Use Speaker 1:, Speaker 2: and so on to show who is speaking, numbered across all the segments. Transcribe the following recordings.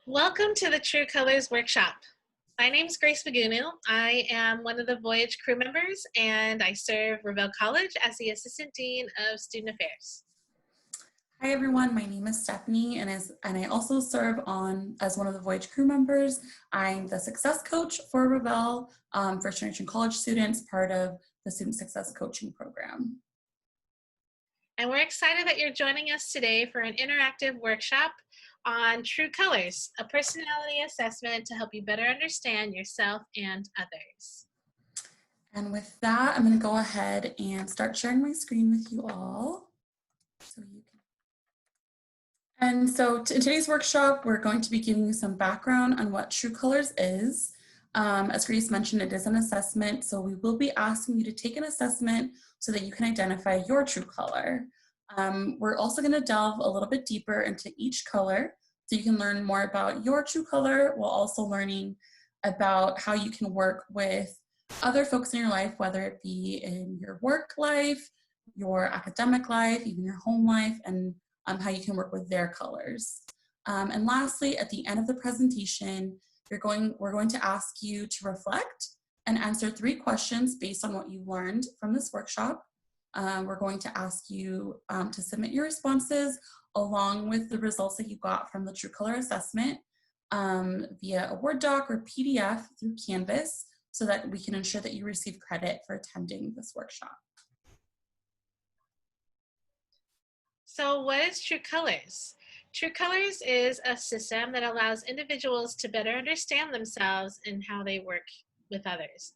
Speaker 1: Welcome to the True Colors Workshop. My name is Grace Magunu. I am one of the Voyage crew members and I serve Revelle College as the Assistant Dean of Student Affairs.
Speaker 2: Hi everyone, my name is Stephanie and I also serve as one of the Voyage crew members. I'm the success coach for Revelle, first generation college students, part of the student success coaching program.
Speaker 1: And we're excited that you're joining us today for an interactive workshop on True Colors, a personality assessment to help you better understand yourself and others.
Speaker 2: And with that, I'm going to go ahead and start sharing my screen with you all. In today's workshop, we're going to be giving you some background on what True Colors is. As Grace mentioned, it is an assessment, so we will be asking you to take an assessment so that you can identify your true color. We're also going to delve a little bit deeper into each color so you can learn more about your true color while also learning about how you can work with other folks in your life, whether it be in your work life, your academic life, even your home life, and how you can work with their colors. And lastly, at the end of the presentation, we're going to ask you to reflect and answer 3 questions based on what you learned from this workshop. We're going to ask you to submit your responses along with the results that you got from the True Color Assessment via a Word doc or PDF through Canvas so that we can ensure that you receive credit for attending this workshop.
Speaker 1: So what is True Colors? True Colors is a system that allows individuals to better understand themselves and how they work with others.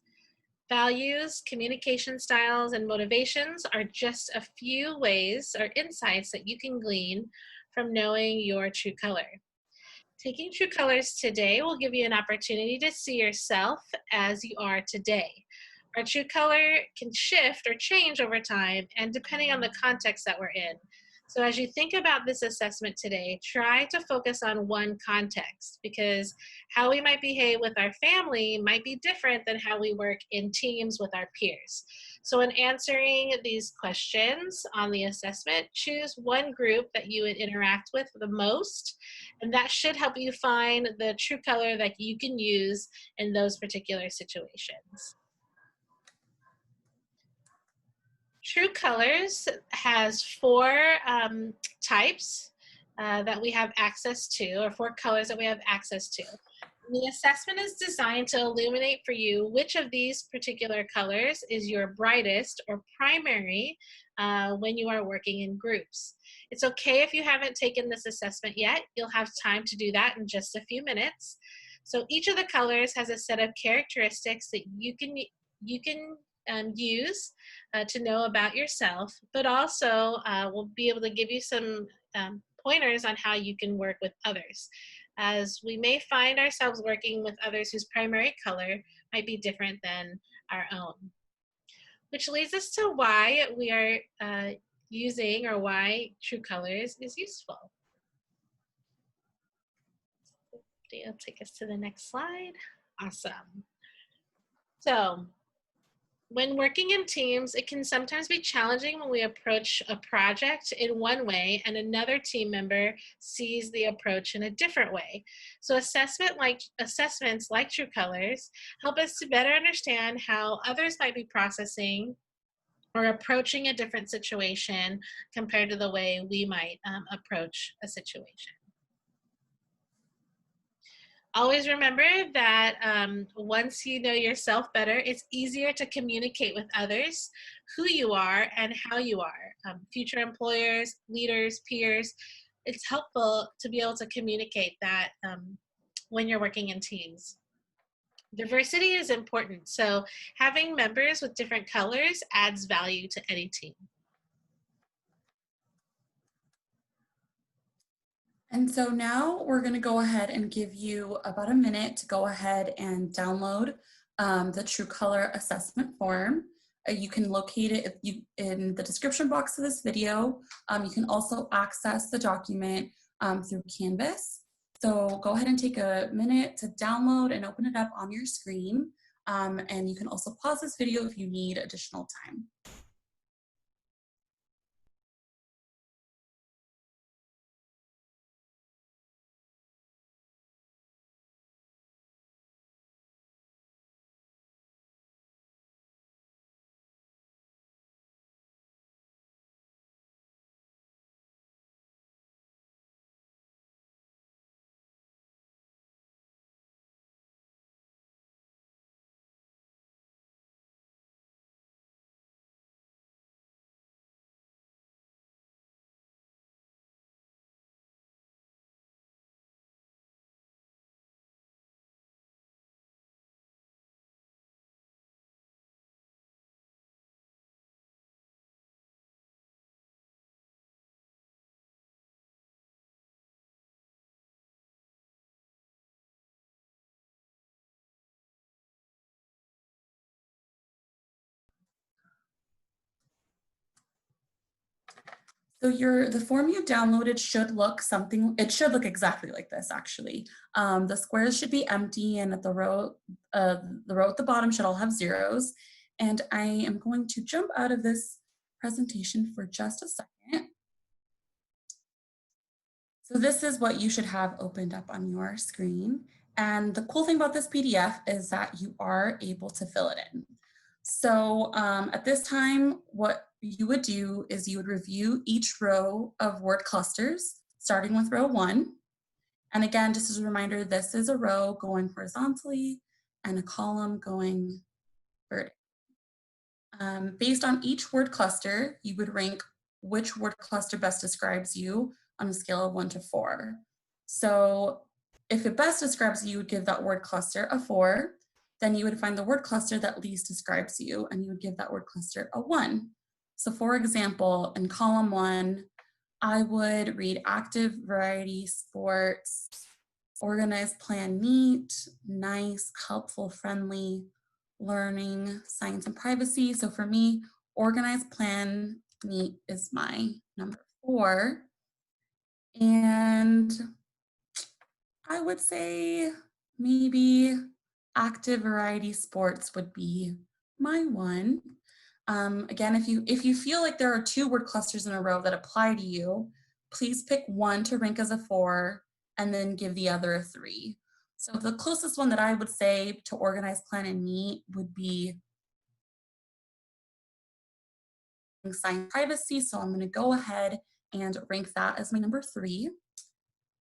Speaker 1: Values, communication styles, and motivations are just a few ways or insights that you can glean from knowing your true color. Taking True Colors today will give you an opportunity to see yourself as you are today. Our true color can shift or change over time and depending on the context that we're in. So as you think about this assessment today, try to focus on one context because how we might behave with our family might be different than how we work in teams with our peers. So in answering these questions on the assessment, choose one group that you would interact with the most, and that should help you find the true color that you can use in those particular situations. True Colors has 4 types that we have access to, or 4 colors that we have access to. The assessment is designed to illuminate for you which of these particular colors is your brightest or primary when you are working in groups. It's okay if you haven't taken this assessment yet. You'll have time to do that in just a few minutes. So each of the colors has a set of characteristics that you can use to know about yourself, but also we'll be able to give you some pointers on how you can work with others, as we may find ourselves working with others whose primary color might be different than our own. Which leads us to why we are using, or why True Colors is useful. It'll take us to the next slide. Awesome. So, when working in teams, it can sometimes be challenging when we approach a project in one way and another team member sees the approach in a different way. So assessments like True Colors help us to better understand how others might be processing or approaching a different situation compared to the way we might approach a situation. Always remember that once you know yourself better, it's easier to communicate with others who you are and how you are. Future employers, leaders, peers, it's helpful to be able to communicate that when you're working in teams. Diversity is important, so having members with different colors adds value to any team.
Speaker 2: And so now we're going to go ahead and give you about a minute to go ahead and download the True Color Assessment form. You can locate it in the description box of this video. You can also access the document through Canvas. So go ahead and take a minute to download and open it up on your screen. And you can also pause this video if you need additional time. So the form you downloaded should look it should look exactly like this actually. The squares should be empty and at the row at the bottom should all have zeros. And I am going to jump out of this presentation for just a second. So this is what you should have opened up on your screen. And the cool thing about this PDF is that you are able to fill it in. So at this time, what you would do is you would review each row of word clusters, starting with row 1. And again, just as a reminder, this is a row going horizontally and a column going vertically. Based on each word cluster, you would rank which word cluster best describes you on a scale of 1 to 4. So if it best describes you, you would give that word cluster a 4. Then you would find the word cluster that least describes you, and you would give that word cluster a 1. So for example, in column 1, I would read active, variety, sports, organized, plan, neat, nice, helpful, friendly, learning, science, and privacy. So for me, organized, plan, neat is my number 4. And I would say maybe active, variety, sports would be my 1. Again, if you feel like there are 2 word clusters in a row that apply to you, please pick one to rank as a 4 and then give the other a 3. So the closest one that I would say to organize, plan, and neat would be science, privacy. So I'm going to go ahead and rank that as my number 3.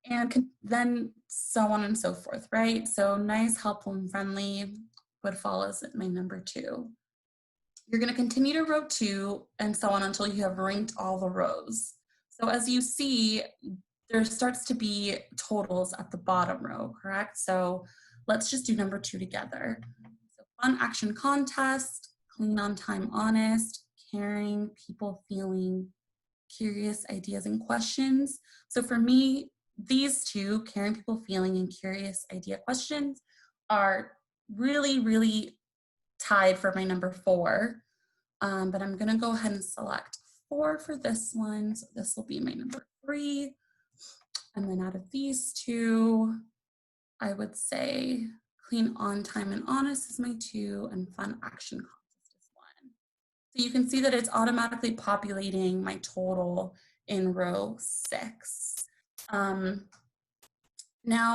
Speaker 2: And then so on and so forth, right? So nice, helpful, and friendly would fall as my number 2. You're going to continue to row 2 and so on until you have ranked all the rows. So as you see, there starts to be totals at the bottom row, correct? So let's just do number 2 together. So fun, action, contest, clean, on time, honest, caring, people, feeling, curious, ideas, and questions. So for me, these 2, caring, people, feeling, and curious, idea, questions, are really, really tied for my number 4. But I'm going to go ahead and select 4 for this one. So this will be my number 3. And then out of these 2, I would say clean, on time, and honest is my 2, and fun, action, contest is 1. So you can see that it's automatically populating my total in row 6. Now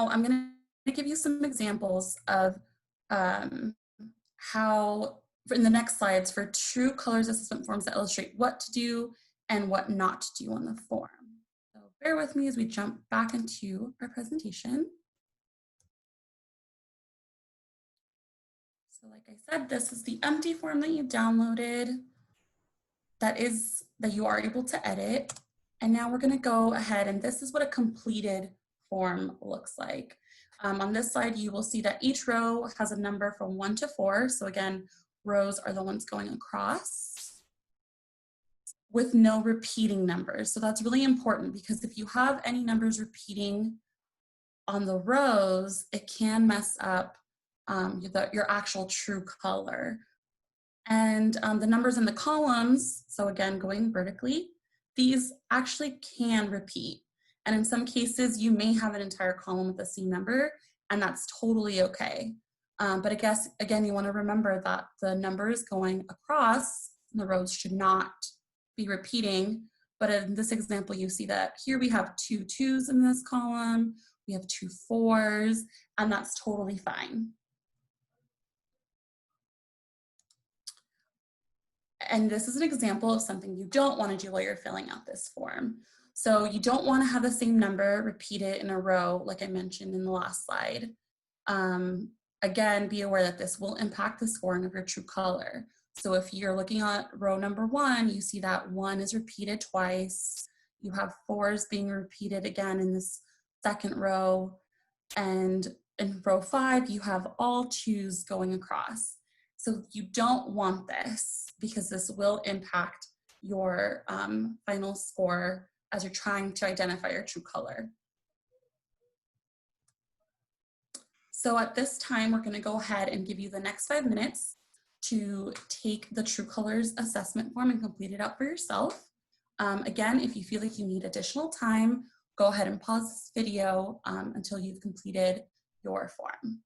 Speaker 2: I'm going to give you some examples of how, in the next slides, for true colors assessment forms that illustrate what to do and what not to do on the form. So bear with me as we jump back into our presentation. So like I said, this is the empty form that you downloaded that you are able to edit. And now we're going to go ahead, and this is what a completed form looks like. On this slide, you will see that each row has a number from 1 to 4. So again, rows are the ones going across with no repeating numbers. So that's really important because if you have any numbers repeating on the rows, it can mess up your actual true color. And the numbers in the columns, so again, going vertically, these actually can repeat. And in some cases, you may have an entire column with the same number, and that's totally okay. But I guess, again, you want to remember that the numbers going across the rows should not be repeating. But in this example, you see that here we have 2 2s in this column, we have 2 4s, and that's totally fine. And this is an example of something you don't want to do while you're filling out this form. So you don't want to have the same number repeated in a row, like I mentioned in the last slide. Again, be aware that this will impact the scoring of your true color. So if you're looking at row number 1, you see that 1 is repeated twice. You have 4s being repeated again in this second row. And in row 5, you have all 2s going across. So you don't want this because this will impact your final score as you're trying to identify your true color. So at this time, we're going to go ahead and give you the next 5 minutes to take the True Colors assessment form and complete it out for yourself. Again, if you feel like you need additional time, go ahead and pause this video until you've completed your form.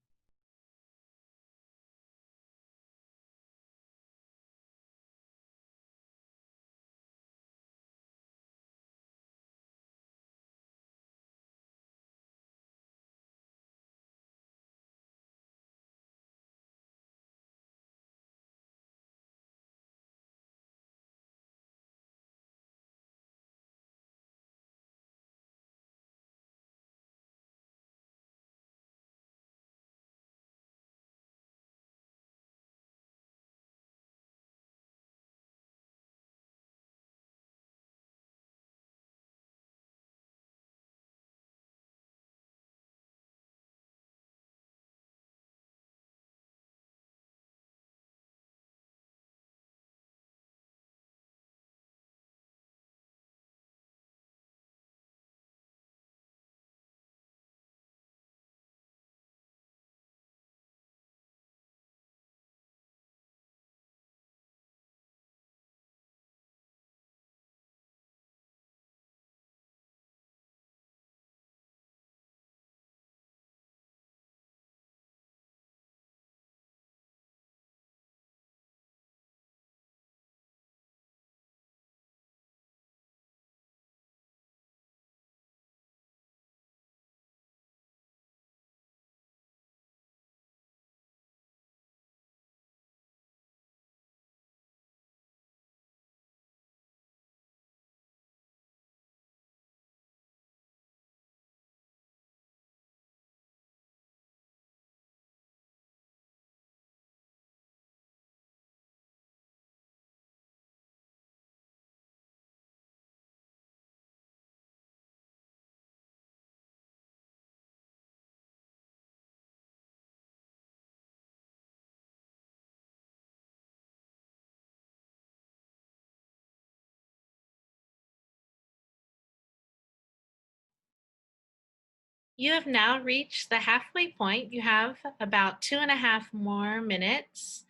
Speaker 1: You have now reached the halfway point. You have about 2.5 more minutes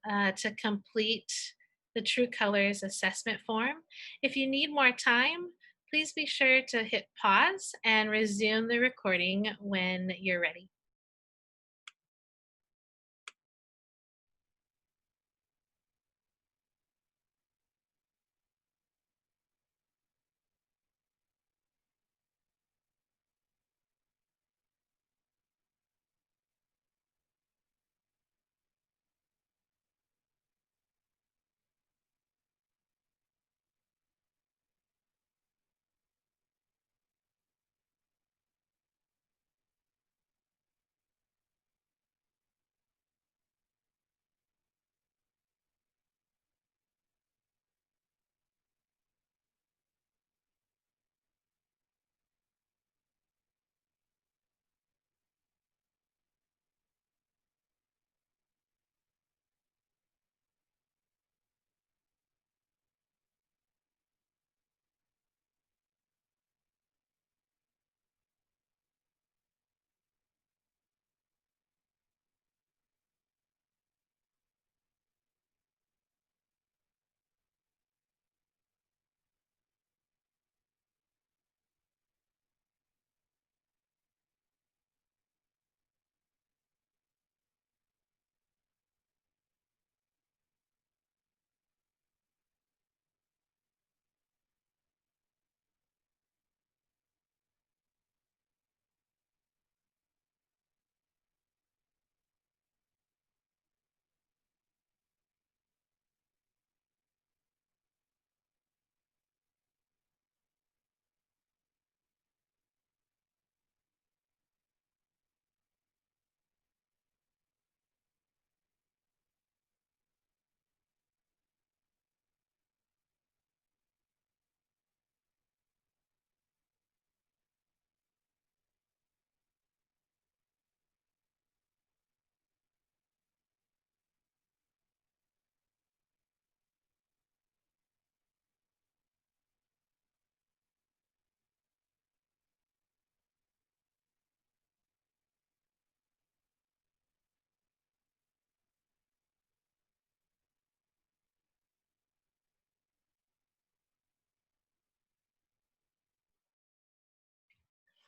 Speaker 1: to complete the True Colors assessment form. If you need more time, please be sure to hit pause and resume the recording when you're ready.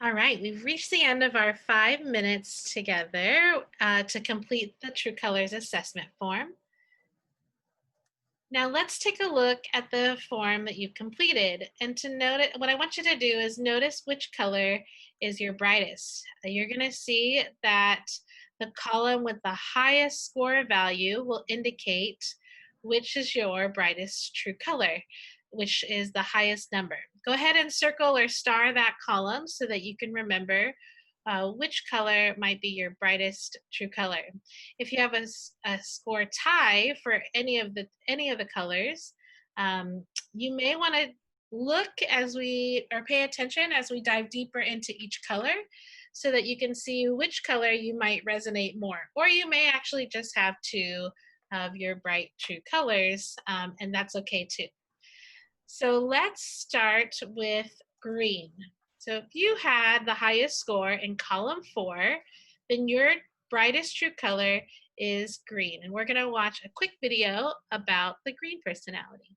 Speaker 1: All right, we've reached the end of our 5 minutes together to complete the True Colors assessment form. Now let's take a look at the form that you've completed. And to note it, what I want you to do is notice which color is your brightest. You're going to see that the column with the highest score value will indicate which is your brightest true color, which is the highest number. Go ahead and circle or star that column so that you can remember which color might be your brightest true color. If you have a score tie for any of the colors, you may want to look as we or pay attention as we dive deeper into each color so that you can see which color you might resonate more. Or you may actually just have two of your bright true colors, and that's okay too. So let's start with green. So if you had the highest score in column 4, then your brightest true color is green. And we're going to watch a quick video about the green personality.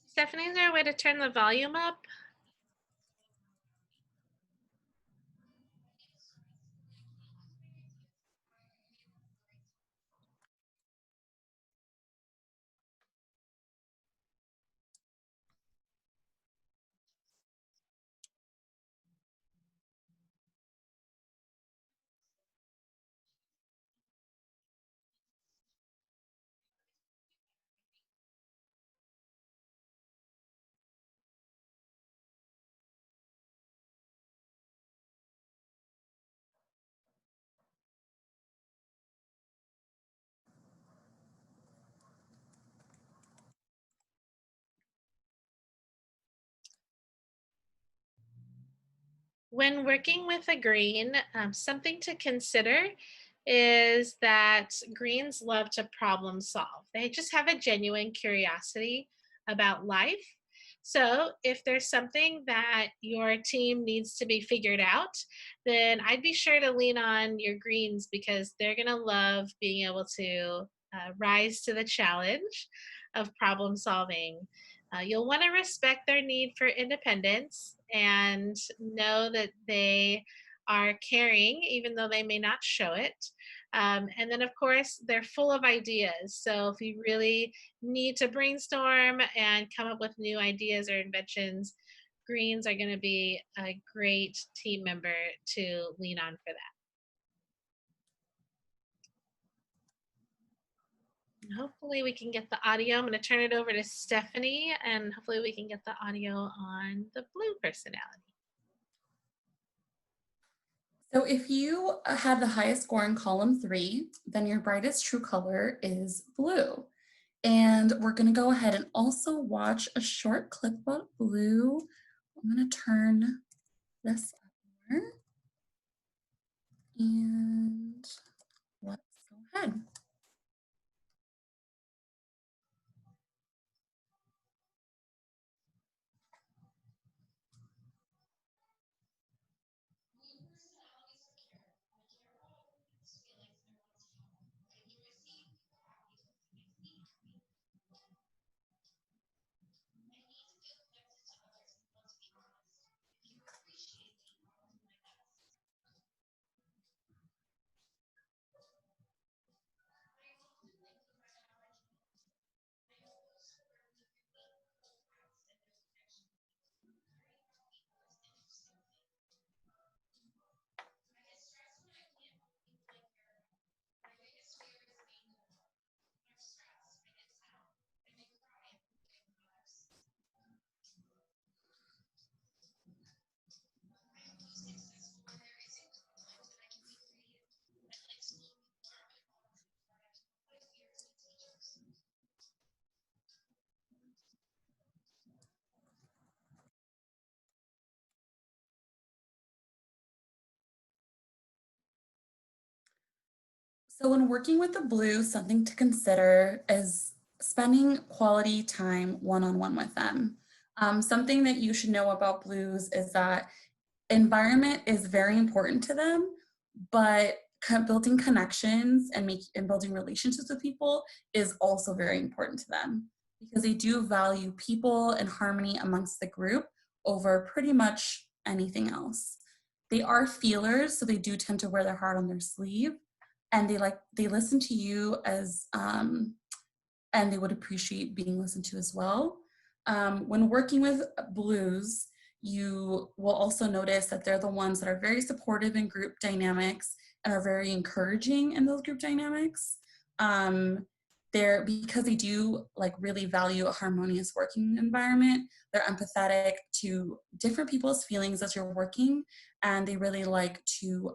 Speaker 1: Stephanie, is there a way to turn the volume up? When working with a green, something to consider is that greens love to problem solve. They just have a genuine curiosity about life. So if there's something that your team needs to be figured out, then I'd be sure to lean on your greens because they're going to love being able to rise to the challenge of problem solving. You'll want to respect their need for independence and know that they are caring, even though they may not show it. And then, of course, they're full of ideas. So if you really need to brainstorm and come up with new ideas or inventions, greens are going to be a great team member to lean on for that. Hopefully we can get the audio. I'm going to turn it over to Stephanie and hopefully we can get the audio on the blue personality.
Speaker 2: So if you had the highest score in column 3, then your brightest true color is blue. And we're going to go ahead and also watch a short clip about blue. I'm going to turn this up more. And let's go ahead. So when working with the blue, something to consider is spending quality time one-on-one with them. Something that you should know about blues is that environment is very important to them, but building connections and building relationships with people is also very important to them because they do value people and harmony amongst the group over pretty much anything else. They are feelers, so they do tend to wear their heart on their sleeve, and they listen to you as and they would appreciate being listened to as well. When working with blues, you will also notice that they're the ones that are very supportive in group dynamics and are very encouraging in those group dynamics. They're because they do like really value a harmonious working environment. They're empathetic to different people's feelings as you're working, and they really like to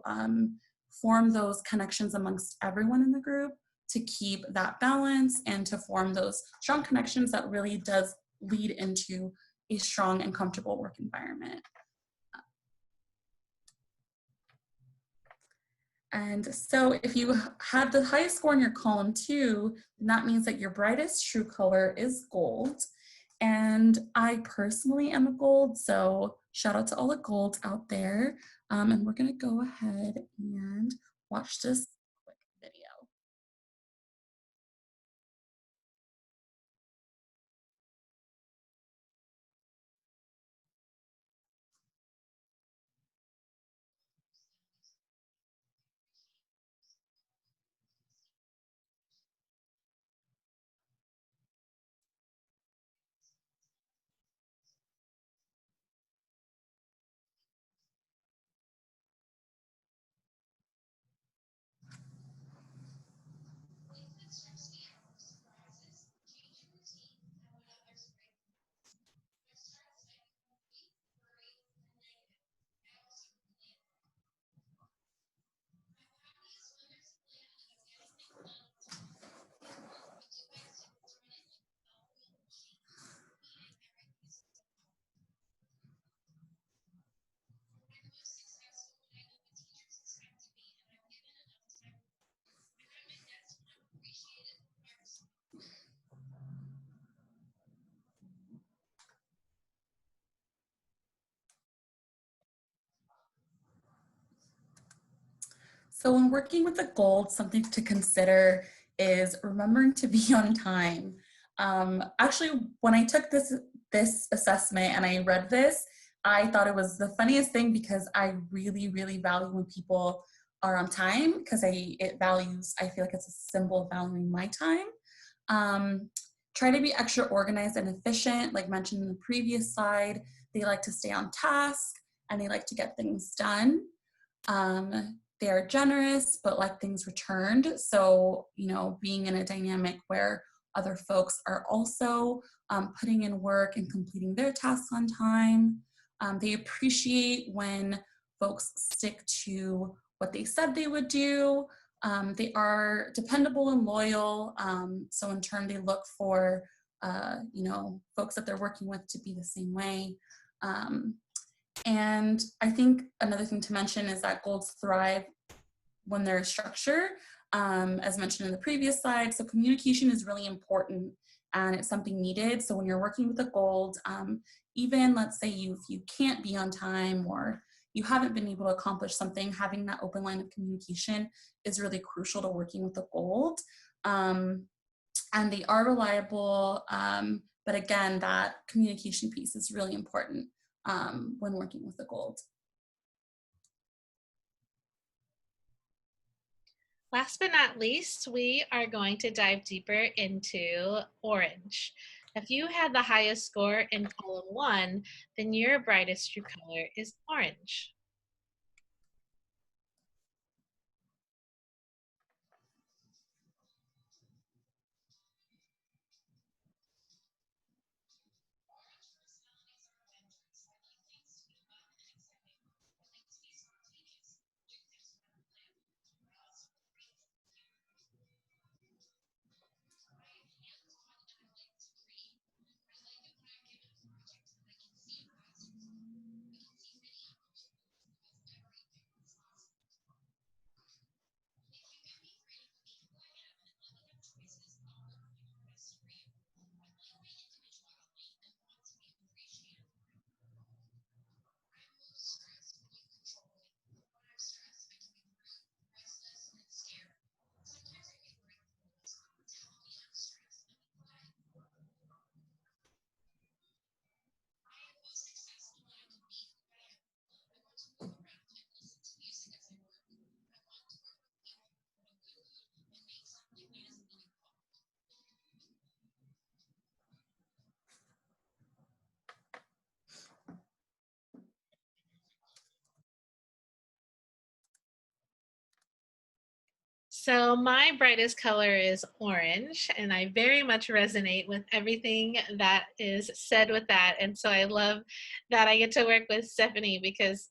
Speaker 2: form those connections amongst everyone in the group to keep that balance and to form those strong connections that really does lead into a strong and comfortable work environment. And so if you had the highest score in your column 2, then that means that your brightest true color is gold. And I personally am a gold, so shout out to all the golds out there. And we're gonna go ahead and watch this quick video. So when working with the gold, something to consider is remembering to be on time. Actually, when I took this assessment and I read this, I thought it was the funniest thing because I really, really value when people are on time because I feel like it's a symbol of valuing my time. Um, Try to be extra organized and efficient, like mentioned in the previous slide. They like to stay on task and they like to get things done. They are generous, but like things returned. So, being in a dynamic where other folks are also putting in work and completing their tasks on time. They appreciate when folks stick to what they said they would do. They are dependable and loyal. So in turn, they look for, folks that they're working with to be the same way. And I think another thing to mention is that golds thrive when there's structure, as mentioned in the previous slide. So communication is really important and it's something needed. So when you're working with a gold, even let's say you can't be on time or you haven't been able to accomplish something, having that open line of communication is really crucial to working with a gold. And they are reliable, but again, that communication piece is really important when working with the gold.
Speaker 1: Last but not least, we are going to dive deeper into orange. If you had the highest score in column 1, then your brightest true color is orange. So my brightest color is orange, and I very much resonate with everything that is said with that. And so I love that I get to work with Stephanie because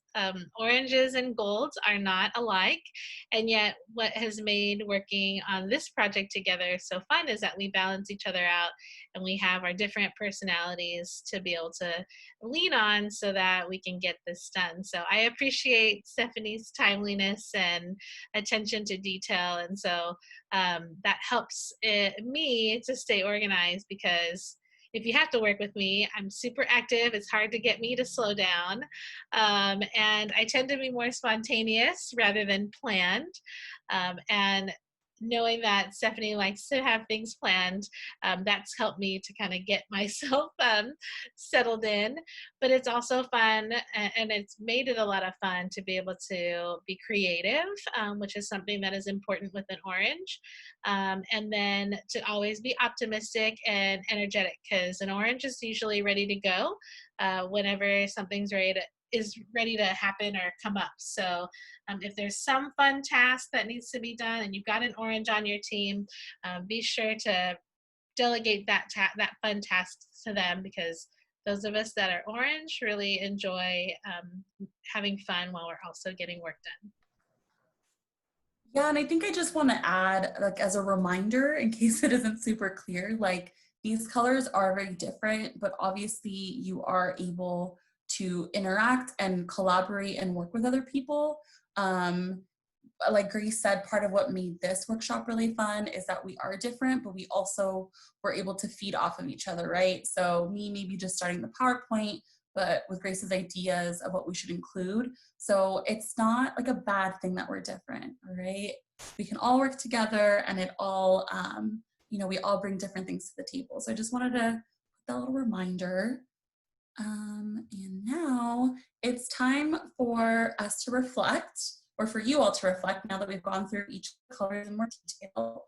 Speaker 1: oranges and golds are not alike. And yet, what has made working on this project together so fun is that we balance each other out and we have our different personalities to be able to lean on so that we can get this done. So I appreciate Stephanie's timeliness and attention to detail. And so that helps me to stay organized because if you have to work with me, I'm super active. It's hard to get me to slow down. And I tend to be more spontaneous rather than planned. And knowing that Stephanie likes to have things planned, that's helped me to kind of get myself settled in. But it's also fun, and it's made it a lot of fun to be able to be creative, which is something that is important with an orange. And then to always be optimistic and energetic because an orange is usually ready to go whenever something's ready to happen or come up. So if there's some fun task that needs to be done and you've got an orange on your team, be sure to delegate that fun task to them because those of us that are orange really enjoy having fun while we're also getting work done.
Speaker 2: Yeah, and I think I just want to add, like, as a reminder, in case it isn't super clear, like, these colors are very different, but obviously you are able to interact and collaborate and work with other people. Um, like Grace said, part of what made this workshop really fun is that we are different, but we also were able to feed off of each other, right? So me maybe just starting the PowerPoint, but with Grace's ideas of what we should include. So it's not like a bad thing that we're different, all right? We can all work together and it all, we all bring different things to the table. So I just wanted to put that little reminder. And now it's time for us to reflect, or for you all to reflect now that we've gone through each of the colors in more detail.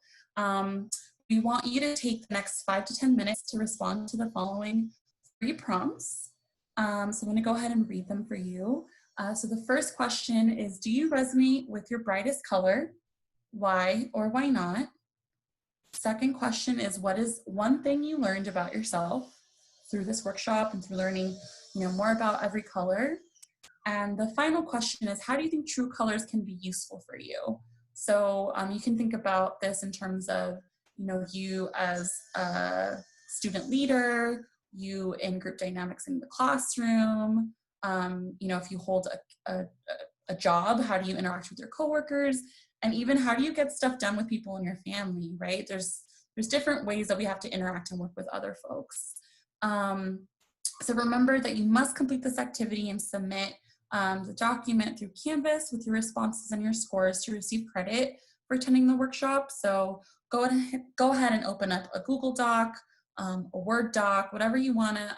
Speaker 2: We want you to take the next 5 to 10 minutes to respond to the following 3 prompts. So I'm going to go ahead and read them for you. So the first question is, do you resonate with your brightest color? Why or why not? Second question is, what is one thing you learned about yourself through this workshop and through learning, more about every color? And the final question is, how do you think true colors can be useful for you? So you can think about this in terms of, you as a student leader, you in group dynamics in the classroom, if you hold a job, how do you interact with your coworkers? And even how do you get stuff done with people in your family, right? There's different ways that we have to interact and work with other folks. So remember that you must complete this activity and submit the document through Canvas with your responses and your scores to receive credit for attending the workshop. So go ahead and open up a Google Doc, a Word doc, whatever you want to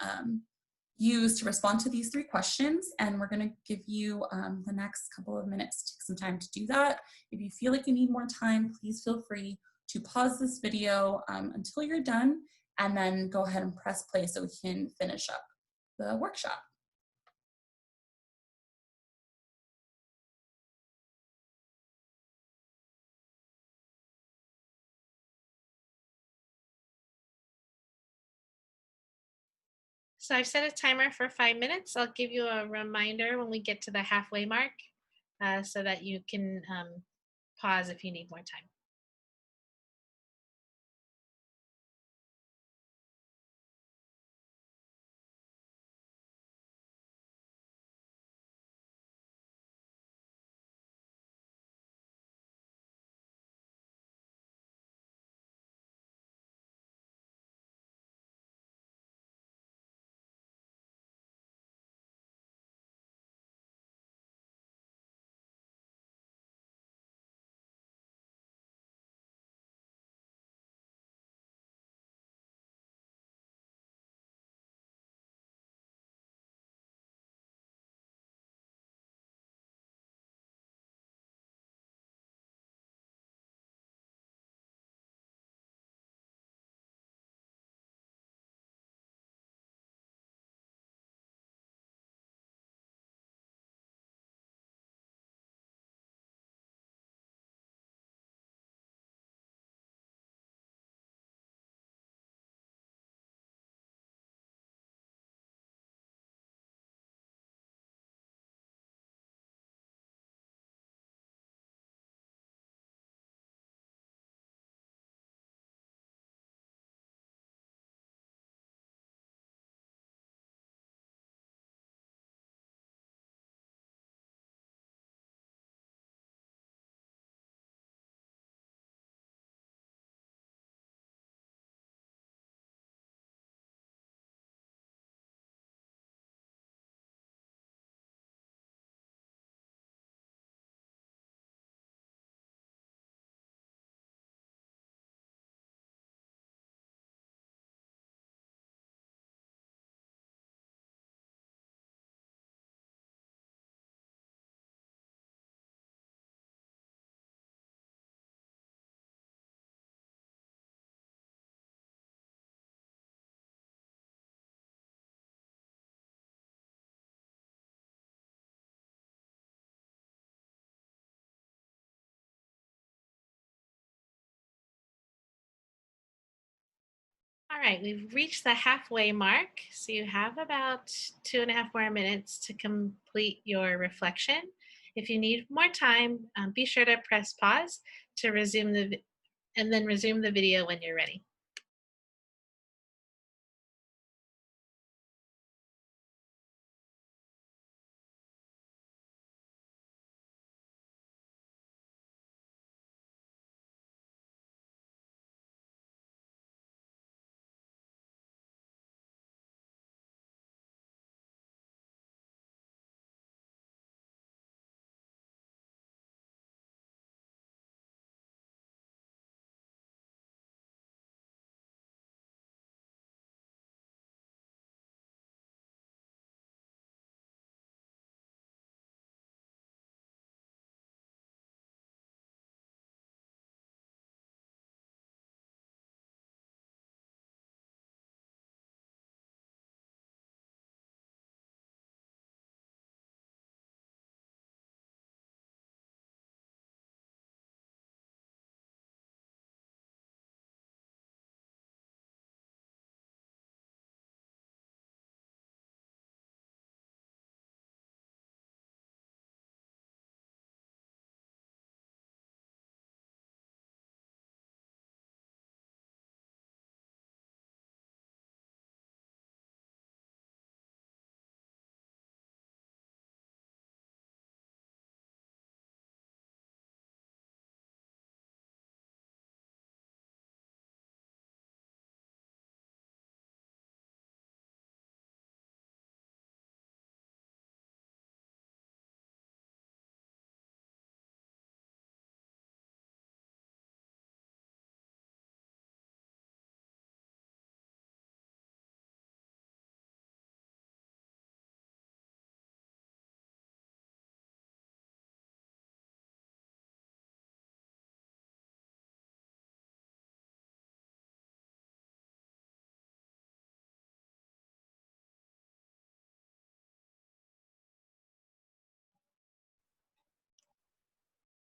Speaker 2: use to respond to these 3 questions. And we're going to give you the next couple of minutes to take some time to do that. If you feel like you need more time, please feel free to pause this video until you're done and then go ahead and press play so we can finish up the workshop.
Speaker 1: So I've set a timer for 5 minutes. I'll give you a reminder when we get to the halfway mark so that you can pause if you need more time. All right, we've reached the halfway mark, so you have about 2.5 more minutes to complete your reflection. If you need more time, be sure to press pause to resume and then resume the video when you're ready.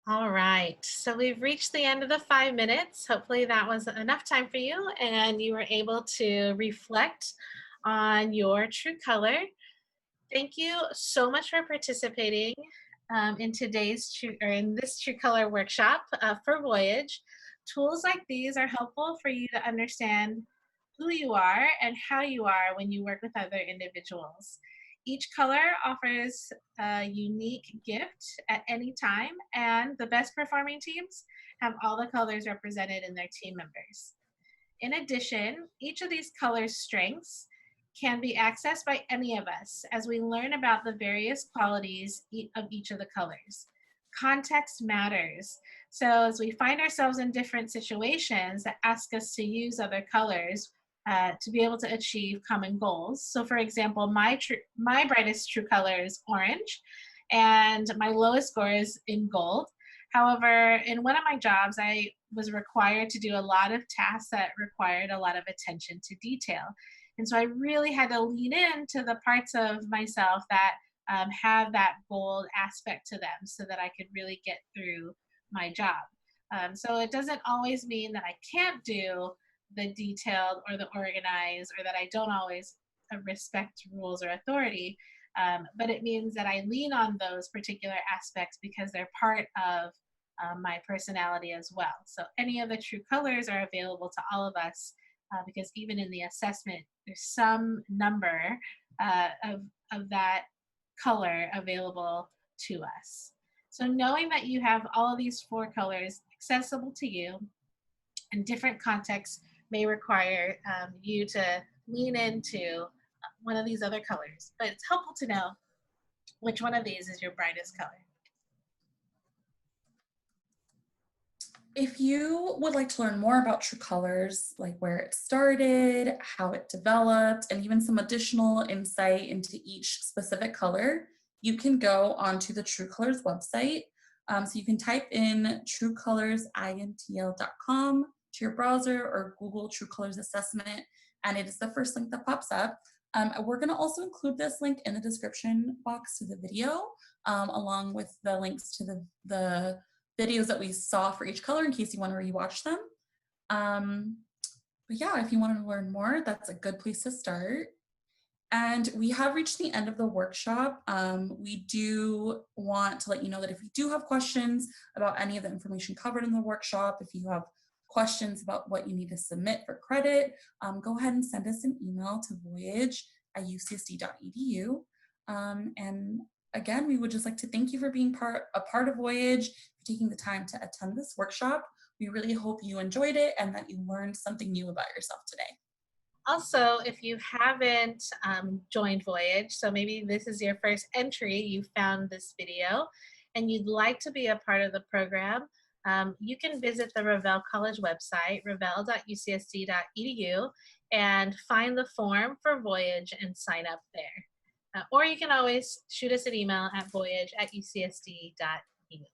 Speaker 1: All right, so we've reached the end of the 5 minutes. Hopefully, that was enough time for you and you were able to reflect on your true color. Thank you so much for participating in today's in this True Color workshop for Voyage. Tools like these are helpful for you to understand who you are and how you are when you work with other individuals. Each color offers a unique gift at any time, and the best performing teams have all the colors represented in their team members. In addition, each of these colors' strengths can be accessed by any of us as we learn about the various qualities of each of the colors. Context matters. So, as we find ourselves in different situations that ask us to use other colors to be able to achieve common goals. So, for example, my brightest true color is orange, and my lowest score is in gold. However, in one of my jobs, I was required to do a lot of tasks that required a lot of attention to detail. And so I really had to lean into the parts of myself that have that bold aspect to them so that I could really get through my job. So it doesn't always mean that I can't do the detailed or the organized or that I don't always respect rules or authority. But it means that I lean on those particular aspects because they're part of my personality as well. So any of the true colors are available to all of us because even in the assessment, there's some number of that color available to us. So knowing that you have all of these four colors accessible to you in different contexts may require you to lean into one of these other colors, but it's helpful to know which one of these is your brightest color.
Speaker 2: If you would like to learn more about True Colors, like where it started, how it developed, and even some additional insight into each specific color, you can go onto the True Colors website. So you can type in truecolorsintl.com to your browser or Google True Colors Assessment, and it is the first link that pops up. We're going to also include this link in the description box to the video, along with the links to the videos that we saw for each color in case you want to rewatch them. But But yeah, if you want to learn more, that's a good place to start. And we have reached the end of the workshop. We do want to let you know that if you do have questions about any of the information covered in the workshop, if you have questions about what you need to submit for credit, go ahead and send us an email to voyage@ucsd.edu. And again, we would just like to thank you for being a part of Voyage, for taking the time to attend this workshop. We really hope you enjoyed it and that you learned something new about yourself today.
Speaker 1: Also, if you haven't joined Voyage, so maybe this is your first entry, you found this video, and you'd like to be a part of the program, you can visit the Revelle College website, revelle.ucsd.edu, and find the form for Voyage and sign up there. Or you can always shoot us an email at voyage@ucsd.edu.